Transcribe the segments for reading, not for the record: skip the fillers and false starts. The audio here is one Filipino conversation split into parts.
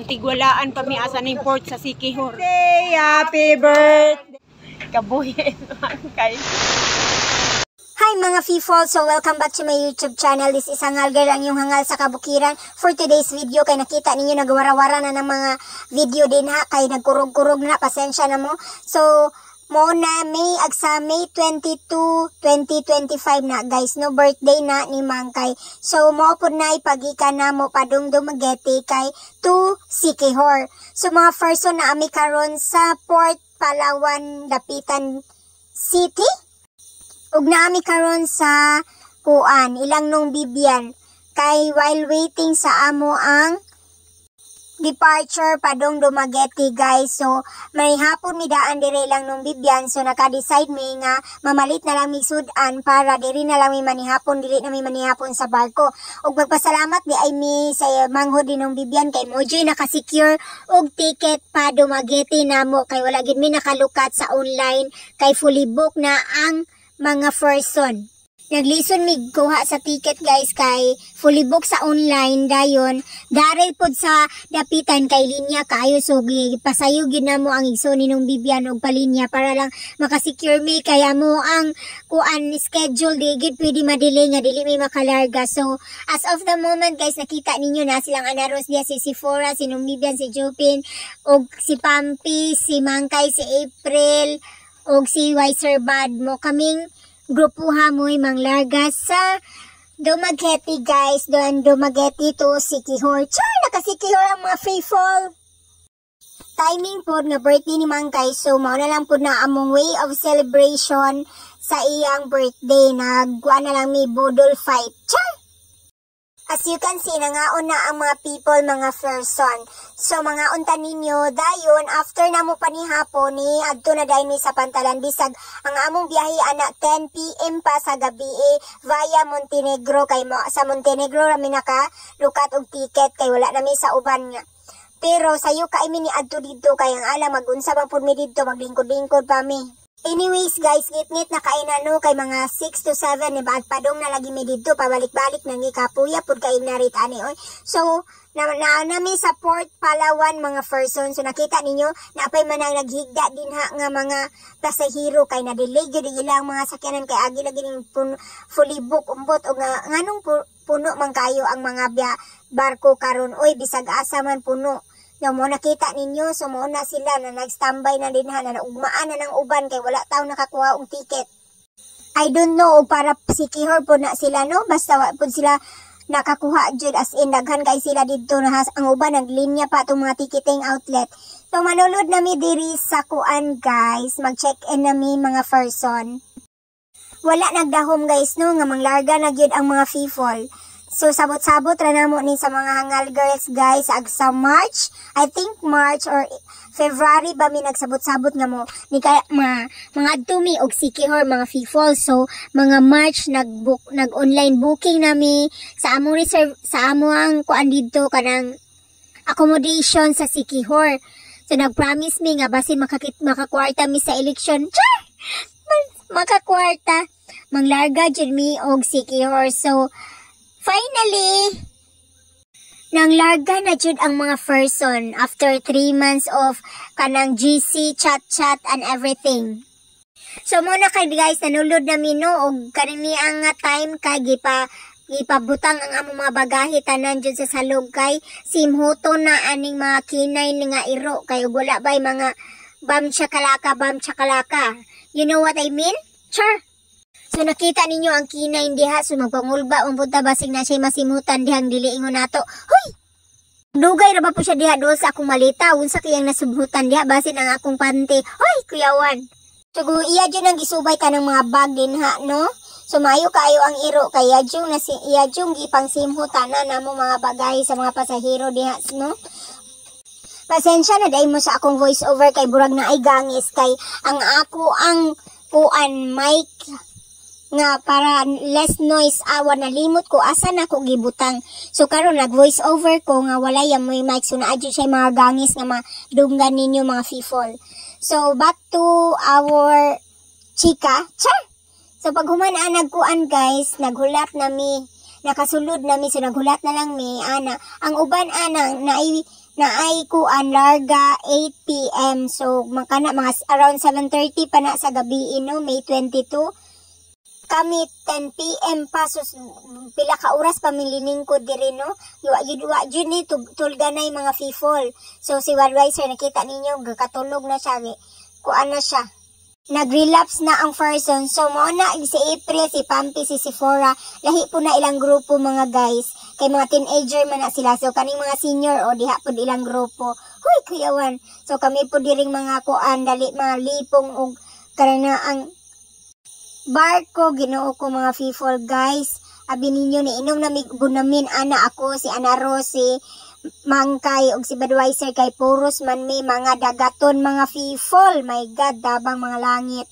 Tigwalaan pa mi asa na port sa Siquijor. Happy birthday! Kabuhin man kay. Hi mga people! So welcome back to my YouTube channel. This is Hangal Girl, ang yung hangal sa kabukiran. For today's video, kay nakita ninyo nagwara-wara na ng mga video din ha. Kay nagkurog-kurog na, pasensya na mo. So, mo na May 22, 2025 na guys, no, birthday na ni Mangkay. So mo po na ipagika na mo padung dumageti kay to Siquijor. So mga person na ami karon sa Port Palawan, Dapitan City. Ug na ami karon sa kuan ilang nung Bibian kay while waiting sa amo ang departure padong Dumaguete guys. So may hapon mi daan dire lang nung Bibian, so naka-decide mi nga mamalit na lang mi sudan para diri na lang mi manihapon, dili na mi manihapon sa barko. Ug magpasalamat di ay mi sa manghod din nung Bibian kay mojoy naka-secure og ticket pa Dumaguete namo kay wala gid mi nakalukat sa online kay fully book na ang mga person. Naglison mig kuha sa ticket guys kay fully book sa online dayon. Daray pod sa dapitan kay linya kayo, so pasayo gid namo ang igsoon ni nung Bibian og palinya para lang makasecure mi kaya mo ang kuan schedule di gid pwede madelay nga dili may makalarga. So as of the moment guys, nakita ninyo na silang anaros diya, si Sephora, si nung Bibian, si Jopin og si Pampi, si Mangkay, si April og si Wiser Bad mo kaming grupuha mo'y manglarga sa Dumaguete guys. Doon Dumaguete to Siquijor. Char! Naka-Siquijor ang mga faithful. Timing po nga birthday ni Mangkay. So mauna lang po na among way of celebration sa iyang birthday. Nagwa na lang may budol fight. Char! As you can see, nangaon na ang mga people, mga person. So, mga unta ninyo, dayon, after na mo panihapon ni, adto na dayon mi sa Pantalan. Bisag, ang among biyahe, anak, 10 p.m. pa sa gabi, via Montenegro. Kay sa Montenegro, rami naka-lukat og ticket, kay wala na mi sa uban nga. Pero, sayo ka mi ni adto dito, kay ang alam, magunsa bang po mi dito, maglingkod-lingkod pa mi. Anyways guys, ngit-ngit na kainano kay mga 6 to 7 ni baad padong na lagi mi dito pabalik-balik nang ikapuya pud kay narit ani oy. So nami sa Port Palawan mga person. So nakita ninyo napay man ang naghigda din ha nga mga pasahero kay na delay gyud ilang mga sakyanan kay agi lagi ning fully book umbot og nganong puno man kayo ang mga barko karon oy, bisag asa man puno. Yung mo nakita ninyo, so mo na sila na nag-standby na din ha, na ugmaan na ng uban kay wala tao nakakuha og ticket. I don't know, para Siquijor po na sila no, basta po sila nakakuha jud, as in daghan kay sila dito na ang uban naglinya pa itong mga ticketing outlet. So manunod nami diri sa kuan guys, mag-check-in nami mga person. Wala nagdahom guys no, nga manglarga na gyud ang mga people. So, sabot-sabot ra namo ni sa mga hangal girls guys ag sa March. I think March or February ba mi nagsabot-sabot nga mo ni kaya mga tumi og Siquijor mga people. So, mga March nag-online booking nami sa among reserve sa among kuan didto kanang accommodation sa Siquijor. So, nag-promise mi nga basin makakwarta mi sa election. Char! Makakwarta. Manglarga jud mi og Siquijor. So, finally, nanglarga na jud ang mga person after 3 months of kanang GC, chat and everything. So muna kay guys, nanulod na mino og kanini ang time kay gipabutang ang among mga bagahe tanan jud sa salog kay simhuto na aning mga kinay nga iro kay wala bay mga bam chakalaka. You know what I mean? Char! So nakita ninyo ang kinay diha, so magpangulba ang punta basig na siya masimutan dihang dili ingon nato. Hoy! Dugay ra ba po siya diha doon sa akong malita, unsa kayang nasubhutan diha basin ang akong panty. Hoy, kuyawan. So iya jud ang gisubay ka ng mga bag din ha, no? So maayo kayo ang iro kaya jung gipang simhutan na namo mga bagay sa mga pasahero diha, no? Pasensya na dai mo sa akong voice over kay burag na ay gangis kay ang ako ang kuan mic nga para less noise awa nalimot ko asa na ko gibutang. So karon nag voice over ko nga wala yung may mic, so naadyo siya mga gangis nga madunggan ninyo mga people. So back to our chika. Char! So pag humanaan nagkuan guys, naghulat nami nakasulod na mi, so naghulat na lang mi, ana. Ang uban, ana, naay kuan larga 8 PM, so makana mga around 7:30 pa na sa gabi, no, May 22. Kami 10 PM pa, so pila ka oras pamilining ko diri, no. Wa jud ni tulganay mga fifol. So si Wadwiser nakita ninyo gakatulog na siya, kuan na siya. Nag-relapse na ang person. So mo na si April, si Pampi, si Sephora, lahi po na ilang grupo mga guys. Kay mga teenager man na sila. So kaning mga senior o diha po ilang grupo. Huy kuyawan. So kami po diring mga kuan dali mga lipong og karana ang barko, Ginoo ko mga fifol guys. Abi ninyo ni inom na bunamin ana ako, si Ana Rose, Mangkay og si Budweiser kay puros man may mga dagaton mga fifol. My God, dabang mga langit.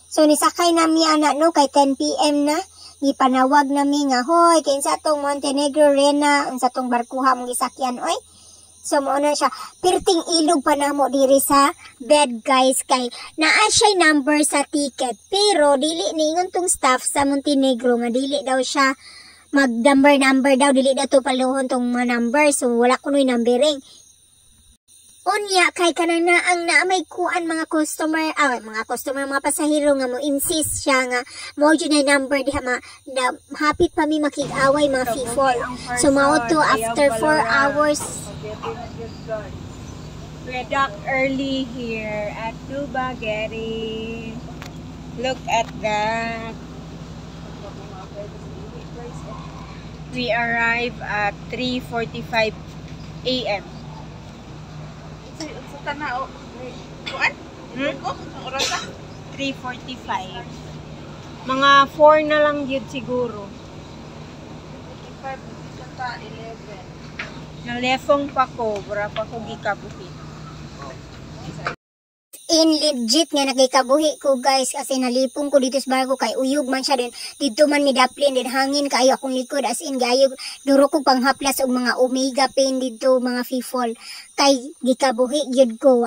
So nisakay nami ana no kay 10 PM na. Gipanawag nami nga hoy kay sa tong Montenegro Rena unsa tong barkuha mong gisakyan oy. So mo na siya, pirting ilog pa namo diri sa bed guys kay naa siya number sa ticket pero dili ningon tong staff sa Montenegro nga dili daw siya mag number daw, dili daw to paluhon tong mga number, so wala kunoy numbering. Unya kay kanana ang naa may kuan mga customer, mga pasahero nga mo insist siya nga mo jud na number diha hapit pa mi makig-away mga fifol. So mao to after 4 hours. We're docked early here at Dumaguete. Look at that. We arrive at 3:45 AM. Sa tanao. Kuan? Oh, oras na. 3:45. Mga 4 na lang yun siguro. 55 sa 11. Nalefong pa ko, wala pa ko gikabuhi. In legit nga nagikabuhi ko guys kasi nalipong ko dito sa barko kay uyog man siya din. Dito man mi daplin din hangin kayo akong likod as in gayo duro ko panghaplas og mga omega pain dito mga fifol. Kay gikabuhi gyud ko.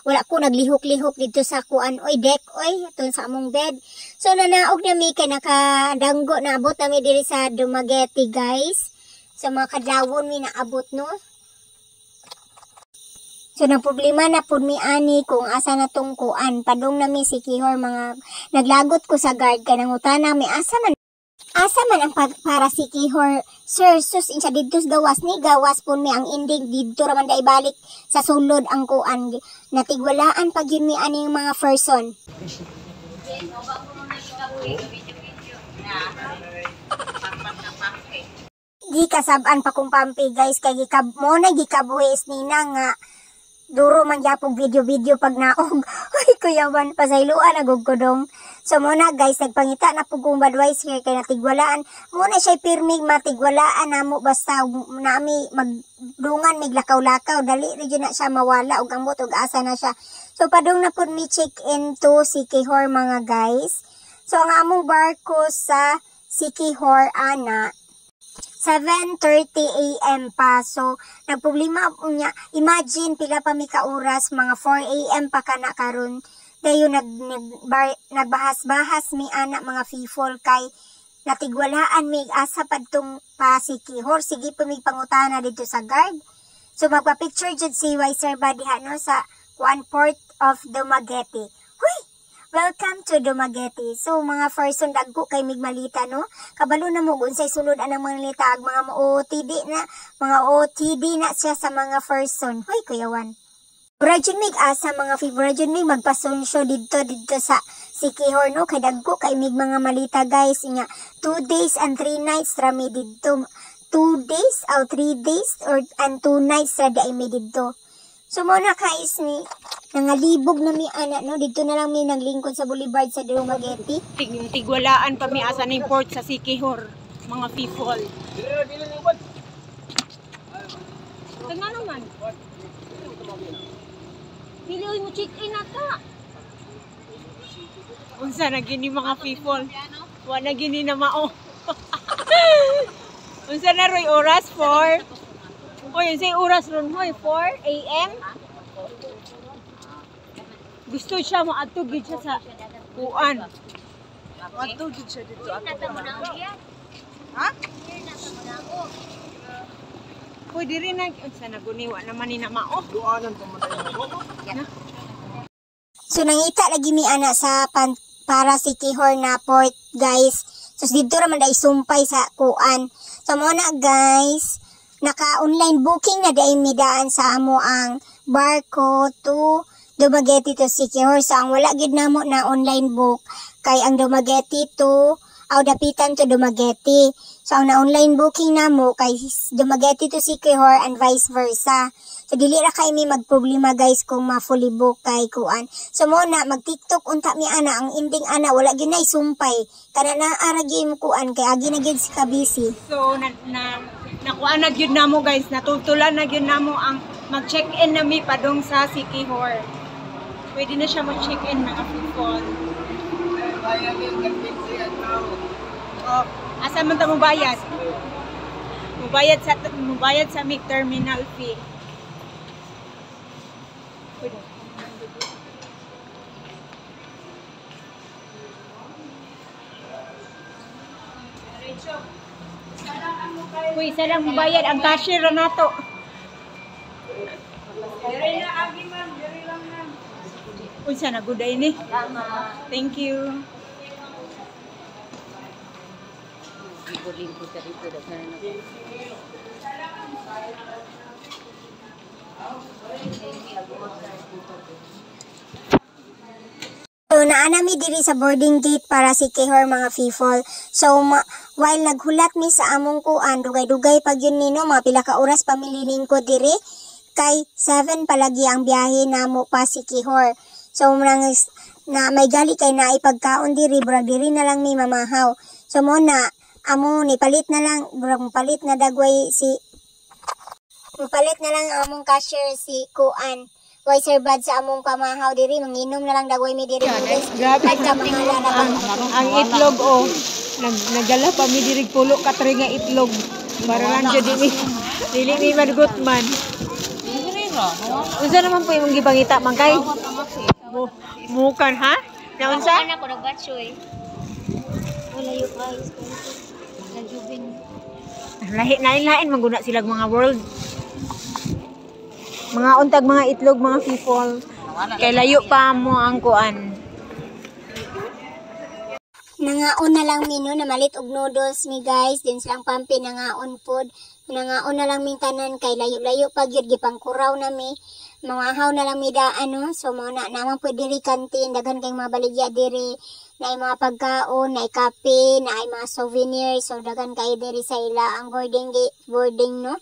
Wala ko naglihok-lihok dito sa kuan oy deck oy aton sa among bed. So nanaog na mi kay nakadanggo na abot na mi diri sa Dumaguete guys. Sa mga kadlawon mi naabot no. So nang problema na pud mi ani kung asa na tong kuan. Padung na mi si Kihor mga naglagot ko sa guard kay nangutana mi asa man ang para si Kihor. Sir, sus insa didto gawas ni gawas pud mi ang ending didto ra man da ibalik sa sulod ang kuan. Natigwalaan pag yun mi ani mga person. Di kasab-an pa kong Pampi guys kay mo na gikabuhis nina nga duro man gyapon video pag naog. Uy kuyawan pasayloan agog ko dong. So muna guys nagpangita na pug kong Budweiser kay natigwalaan. Muna siya pirmig matigwalaan namo basta nami magdungan mig lakaw-lakaw dali ra gyud na siya mawala og ambot og asa na siya. So padung na pud mi check into si Kihor mga guys. So ang among barko sa si Kihor ana 7:30 AM pa. So, nagproblema niya. Imagine, pila pa mi ka oras, mga 4 AM pa ka na karon. Dayon nagbahas-bahas mi anak mga fifol kay natigwalaan mi asa padtong pa si Kihor. Sige po mi pangutana dito sa guard. So, magpa-picture jud si Weiser ba diha no sa One Port of Dumaguete. Huy! Welcome to Dumaguete. So, mga person dagko kay migmalita, no? Kabalo na mo, unsay sulod anang mga litag, mga OTD na siya sa mga person. Hoy, kuyawan. Brajon mig asa mga brajon mig magpasonsyo dito sa si Kihor, no? Kay dagko kay mig mga malita, guys. Inya, 2 days and 3 nights rami dito. 2 days or 3 days and 2 nights ra di mi dito. So muna guys ni nangalibog na mi ana no dito na lang mi naglingkod sa boulevard sa Dumaguete. Tigwalaan pa mi asa ning port sa Sikihor mga fifol. Tanga naman. Dili mo check in ata. Unsa na gini mga fifol? Wa na gini na mao. Unsa na roy oras for? Oy, unsay oras ron hoy 4 AM? Gusto siya maadto gid siya sa kuan. Maadto gid siya dito ato. Ha? Pwede rin na, sa naguniwa naman ni na mao. So nangita lagi mi ana sa para si Kihor na port guys. So dito ra man dai sumpay sa kuan. So mo na guys, naka-online booking na dai mi daan sa amo ang barko to Dumaguete to Siquijor. So ang wala gid namo na online book kay ang Dumaguete to dapitan to Dumaguete. So ang na-online booking namo kay Dumaguete to Siquijor and vice versa. So dili ra kay mi magproblema guys kung ma-fully book kay kuan. So mo na mag-TikTok unta mi ana, ang ending ana wala gyud nay sumpay. Kana na ara gyud mo kuan kay agi na gyud si kabisi. So nakuha na gyud namo guys, natutulan na gyud namo ang mag-check-in nami padong sa Siquijor. Pwede na siya mag-check-in mga people. Oh, asa man ta mo bayad? Mubayad sa MIC terminal fee. Uy, isa lang mubayad ang cashier na to. Uy, sana good day ni. Thank you. So naanami diri sa boarding gate para si Kihor mga people. So while naghulat mi sa among kuan, dugay-dugay pag yun nino, mga pila ka oras pamilining ko diri kay 7 palagi ang biyahe namo pa si Kihor. So na may gali kay na ipagkaon diri, burag diri na lang mi mamahaw. So mo na amo ni palit na lang, burag palit na dagway palit na lang among cashier si kuan. Why sir bad sa among pamahaw diri, manginom na lang dagway mi diri. Grabe ang itlog oh. Nagdala pa mi diri pulo ka tre nga itlog. Para lang jud dili mi madugot man. Unsa naman po imong gipangita man kay? Mukan ha? Naunsa? Ana ko nagbatsoy. Wala yu guys. Nagjubin. Lain-lain mangguna sila mga world. Mga untag mga itlog mga people. Kay layo pa mo ang kuan. Nangaon na lang mi no, namalit og noodles mi guys, din silang pampi nangaon pod. Nangaon na lang mi tanan kay layo-layo pa gyud gipangkuraw na mi. Mangahaw na lang mi daan no. So mo na naman pod diri kantin, daghan kay mga baligya diri. Naay mga pagkaon, naay kape, naay mga souvenirs, so daghan kay diri sa ila ang boarding no.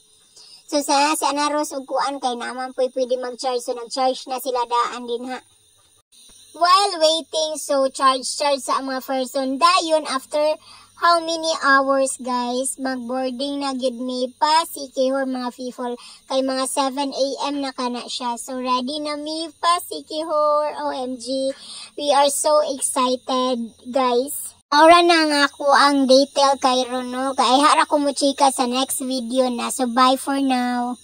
So si Anaros ug kuan kay naman po pwede mag-charge, so nag-charge na sila daan din ha. While waiting, so charge sa mga person dayon after how many hours guys, mag-boarding na gyud mi pa si Kihor mga people kay mga 7 AM na kana siya. So ready na mi pa si Kihor, OMG. We are so excited guys. Ora na nga ako ang detail kay Rono. Kaya hara ko mo chika sa next video na. So bye for now.